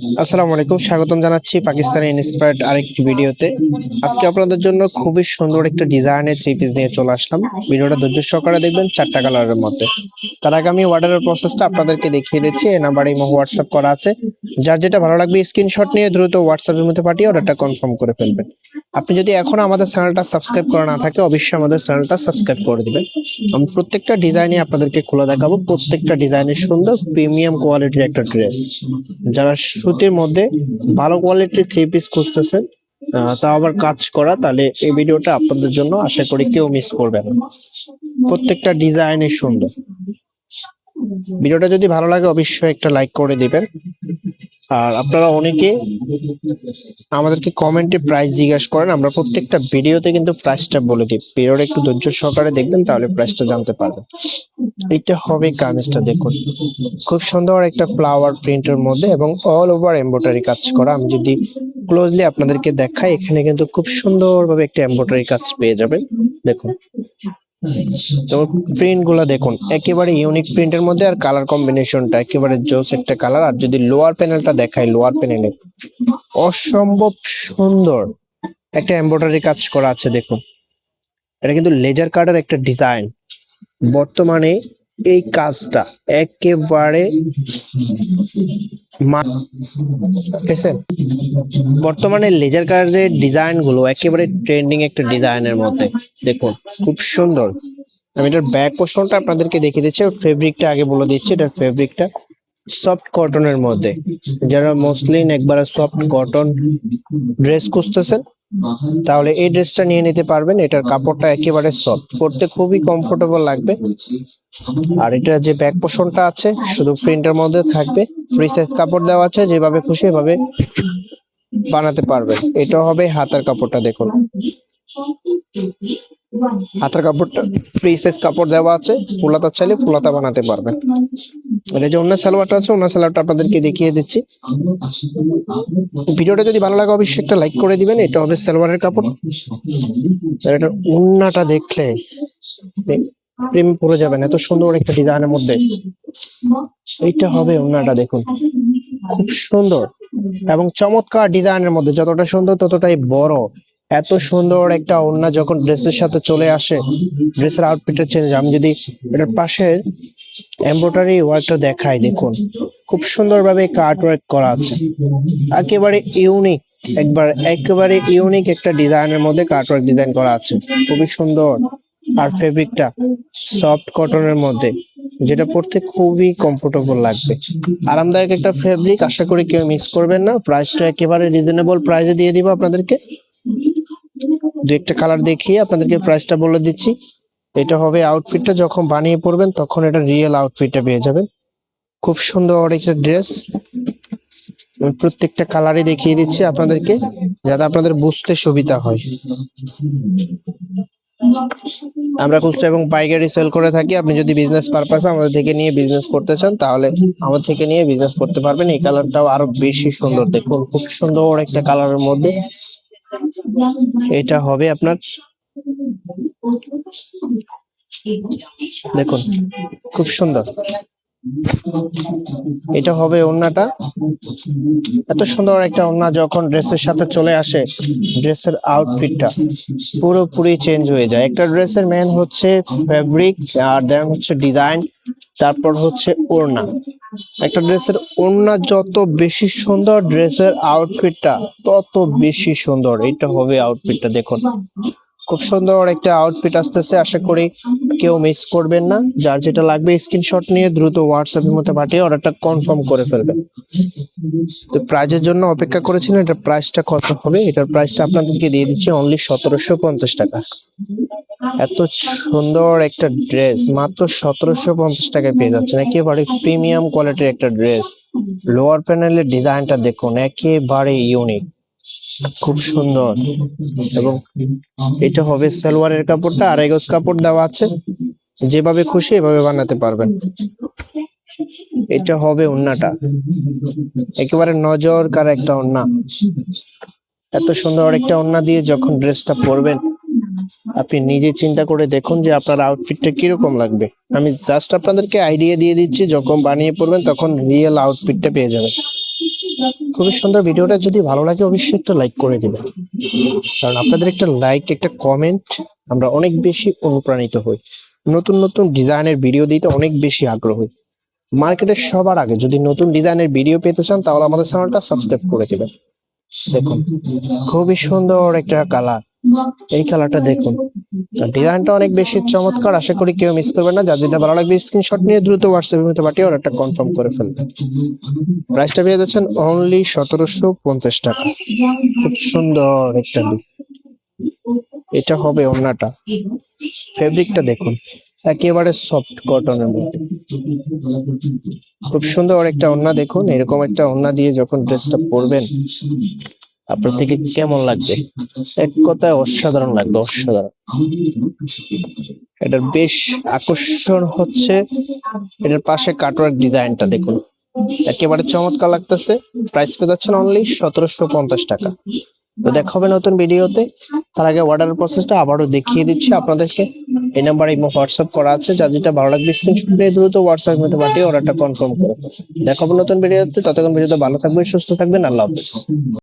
আসসালামু আলাইকুম, স্বাগতম জানাচ্ছি পাকিস্তানি ইন্সপায়ার্ড আরেকটি ভিডিওতে। আজকে আপনাদের জন্য খুবই সুন্দর একটা ডিজাইনের থ্রি পিস নিয়ে চলে আসলাম। ভিডিওটা ধৈর্য সহকারে দেখবেন, 4টা কালারের মধ্যে। তার আগে আমি অর্ডারের প্রসেসটা আপনাদেরকে দেখিয়ে দিচ্ছি। এই নাম্বারে ইমো হোয়াটসঅ্যাপ করা আছে। যার যেটা ভালো লাগবে স্ক্রিনশট নিয়ে দ্রুত হোয়াটসঅ্যাপের মধ্যে পাঠিয়ে অর্ডারটা কনফার্ম করে ফেলবেন। আপনি যদি এখনো আমাদের চ্যানেলটা সাবস্ক্রাইব করা না থাকে, অবশ্যই আমাদের চ্যানেলটা সাবস্ক্রাইব করে দিবেন। আমি প্রত্যেকটা ডিজাইনই আপনাদেরকে খুলে দেখাবো। প্রত্যেকটা ডিজাইনের সুন্দর প্রিমিয়াম কোয়ালিটির একটা ড্রেস। যারা সুতির মধ্যে ভালো কোয়ালিটির থ্রি পিস খুঁজতেছেন, তাও আবার কাজ করা, তাহলে এই ভিডিওটা আপনাদের জন্য আশা করি কেউ মিস করবেন না। প্রত্যেকটা ডিজাইনই সুন্দর। ভিডিওটা যদি ভালো লাগে অবশ্যই একটা লাইক করে দিবেন। আর আপনারা অনেকে আমাদেরকে কমেন্টে প্রাইস জিজ্ঞাসা করেন, আমরা প্রত্যেকটা ভিডিওতে কিন্তু প্রাইসটা বলে দিই। ভিডিওটা একটু ধৈর্য সহকারে দেখবেন, তাহলে প্রাইসটা জানতে পারবেন। এটা হবে কামিজটা, দেখুন খুব সুন্দর একটা ফ্লাওয়ার প্রিন্টের মধ্যে এবং অল ওভার এমব্রয়ডারি কাজ করা। আমি যদি ক্লোজলি আপনাদেরকে দেখাই, এখানে কিন্তু খুব সুন্দরভাবে একটা এমব্রয়ডারি কাজ পেয়ে যাবেন। দেখুন তো প্রিন্ট গুলা দেখুন, একেবারে ইউনিক প্রিন্টের মধ্যে, আর কালার কম্বিনেশনটা একেবারে জোস একটা কালার। আর যদি লোয়ার প্যানেলটা দেখাই, লোয়ার প্যানেলে অসম্ভব সুন্দর একটা এমব্রয়ডারি কাজ করা আছে। দেখুন এটা কিন্তু লেজার কার্ডের একটা ডিজাইন। বর্তমানে এই কাজটা একেবারে বর্তমানে লেজার কার্ডের ডিজাইন গুলো একেবারে ট্রেন্ডিং একটা ডিজাইনের মধ্যে। দেখুন খুব সুন্দর। আমি এটার ব্যাক পোর্শনটা আপনাদেরকে দেখিয়ে দিচ্ছি। ফেব্রিকটা আগে বলে দিচ্ছি, এটার ফেব্রিকটা সফট কটনের মধ্যে। যারা মসলিন একবারে সফট কটন ড্রেস খুঁজতেছেন, তাহলে এই ড্রেসটা নিয়ে নিতে পারবেন। এটার কাপড়টা একেবারে সফট, পরতে খুবই কমফোর্টেবল লাগবে। আর এটা যে ব্যাক পোর্শনটা আছে শুধু প্রিন্টের মধ্যে থাকবে। ফ্রি সাইজ কাপড় দেওয়া আছে, যেভাবে খুশি এভাবে বানাতে পারবেন। এটা হবে হাতার কাপড়টা। দেখুন হাতার কাপড়টা ফ্রি সাইজ কাপড় দেওয়া আছে, ফুলাতা চাইলে ফুলাতা বানাতে পারবেন। এটা যে অন্য সালোয়ারটা আছে, অন্য সালোয়ারটা আপনাদেরকে দেখিয়ে দিচ্ছি। ভিডিওটা যদি ভালো লাগে অবশ্যই একটা লাইক করে দিবেন। এটা হবে সালোয়ারের কাপড়। এটা ওন্নাটা দেখলে প্রেম পড়ে যাবেন, এত সুন্দর একটা ডিজাইনের মধ্যে। এইটা হবে ওন্নাটা, দেখুন খুব সুন্দর এবং চমৎকার ডিজাইনের মধ্যে। যতটা সুন্দর ততটাই বড়। এত সুন্দর একটা ওড়না যখন ড্রেসের সাথে চলে আসে, ড্রেসের আউটফিটটা চেঞ্জ। আমি যদি এটার পাশের এমব্রয়ডারি ওয়ার্কটা দেখাই, দেখুন খুব সুন্দরভাবে কাট ওয়ার্ক করা আছে। একেবারে ইউনিক, একেবারে ইউনিক একটা ডিজাইনের মধ্যে কাট ওয়ার্ক ডিজাইন করা আছে, খুবই সুন্দর। আর ফেব্রিকটা সফট কটনের মধ্যে, যেটা পরতে খুবই কমফোর্টেবল লাগবে। আরামদায়ক একটা ফেব্রিক, আশা করি কেউ মিস করবেন না। প্রাইসটা একেবারে রিজনেবল প্রাইসে দিয়ে দিব আপনাদেরকে। দু একটা কালার দেখিয়ে আপনাদেরকে প্রাইসটা বলে দিচ্ছি। এটা হবে আউটফিটটা, যখন বানিয়ে পরবেন তখন এটা রিয়েল আউটফিটটা পেয়ে যাবেন। খুব সুন্দর একটা ড্রেস। আমি প্রত্যেকটা কালারই দেখিয়ে দিচ্ছি আপনাদেরকে, যাতে আপনাদের বুঝতে সুবিধা হয়। আমরা খুচরা এবং পাইকারি সেল করে থাকি। আপনি যদি বিজনেস পারপাসে আমাদের থেকে নিয়ে বিজনেস করতে চান, তাহলে আমাদের থেকে নিয়ে বিজনেস করতে পারবেন। এই কালারটাও আরো বেশি সুন্দর, দেখুন খুব সুন্দর একটা কালারের মধ্যে। এটা হবে আপনার, দেখুন খুব সুন্দর। এটা হবে ওড়নাটা। এত সুন্দর একটা ওড়না যখন ড্রেসের সাথে চলে আসে, ড্রেসের আউটফিটটা পুরোপুরি চেঞ্জ হয়ে যায়। একটা ড্রেসের মেন হচ্ছে ফেব্রিক, আর দেন হচ্ছে ডিজাইন, তারপর হচ্ছে ওড়না। একটা ড্রেসের ওড়না যত বেশি সুন্দর, ড্রেসের আউটফিটটা তত বেশি সুন্দর। এটা হবে আউটফিটটা, দেখুন খুব সুন্দর একটা আউটফিট আসতেছে। আশা করি কেউ মিস করবেন না। যার যেটা লাগবে স্ক্রিনশট নিয়ে দ্রুত হোয়াটসঅ্যাপের মধ্যে পাঠিয়ে অর্ডারটা কনফার্ম করে ফেলবেন। তো প্রাইজের জন্য অপেক্ষা করেছিলেন, এটার প্রাইসটা কত হবে? এটার প্রাইসটা আপনাদেরকে দিয়ে দিচ্ছি অনলি 1750 টাকা। এত সুন্দর একটা ড্রেস মাত্র 1750 টাকায় পেয়ে যাচ্ছেন। একেবারে প্রিমিয়াম কোয়ালিটির একটা ড্রেস। লোয়ার প্যানেলের ডিজাইনটা দেখুন, একেবারে ইউনিক, খুব সুন্দর। এবং এটা হবে সালোয়ারের কাপড়টা, 2.5 গজ কাপড় দেওয়া আছে, যেভাবে খুশি এভাবে বানাতে পারবেন। এটা হবে ওড়নাটা, একেবারে নজর কাড়া একটা ওড়না। এত সুন্দর একটা ওড়না দিয়ে যখন ড্রেসটা পরবেন, আপনি নিজে চিন্তা করে দেখুন যে আপনার আউটফিটটা কিরকম লাগবে। আমি জাস্ট আপনাদেরকে আইডিয়া দিয়ে দিচ্ছি, যখন বানিয়ে পরবেন তখন রিয়েল আউটফিটটা পেয়ে যাবেন। খুবই সুন্দর। ভিডিওটা যদি ভালো লাগে অবশ্যই একটা লাইক করে দিবেন, কারণ আপনাদের একটা লাইক, একটা কমেন্ট আমরা অনেক বেশি অনুপ্রাণিত হই, নতুন নতুন ডিজাইনের ভিডিও দিতে অনেক বেশি আগ্রহী। মার্কেটের সবার আগে যদি নতুন ডিজাইনের ভিডিও পেতে চান তাহলে আমাদের চ্যানেলটা সাবস্ক্রাইব করে দিবেন। দেখুন খুবই সুন্দর একটা কালার, এই কালারটা দেখুন, ডিজাইনটা অনেক বেশি চমৎকার। আশা করি কেউ মিস করবেন না। যার যেটা ভালো লাগবে স্ক্রিনশট নিয়ে দ্রুত হোয়াটসঅ্যাপের মধ্যে পাঠিয়ে অর্ডারটা কনফার্ম করে ফেলবেন। প্রাইসটা পেয়ে যাচ্ছেন অনলি 1750 টাকা। খুব সুন্দর একটা লুক। এটা হবে ওড়নাটা, ফেব্রিকটা দেখুন একেবারে সফট কটনের মধ্যে। খুব সুন্দর একটা ওড়না দেখুন। এরকম একটা ওড়না দিয়ে যখন ড্রেসটা পরবেন আপনার থেকে কেমন লাগবে, এক কথায় অসাধারণ লাগবে, অসাধারণ। এটার বেশ আকর্ষণ হচ্ছে এটার পাশে কাটওয়ার্ক ডিজাইনটা দেখুন, একেবারে চমৎকার লাগতেছে। প্রাইস পেয়ে যাচ্ছেন অনলি 1750 টাকা। তো দেখা হবে নতুন ভিডিওতে। তার আগে অর্ডার প্রসেসটা আবারও দেখিয়ে দিচ্ছি আপনাদেরকে। এই নাম্বারে হোয়াটসঅ্যাপ করা আছে, যার যেটা ভালো লাগবে স্ক্রিনশট নিয়ে দ্রুত হোয়াটসঅ্যাপের মধ্যে পাঠিয়ে অর্ডারটা কনফার্ম করে দেখা হবে নতুন ভিডিওতে। ততক্ষণ ভিডিওতে ভালো থাকবেন, সুস্থ থাকবেন, আল্লাহ হাফেজ।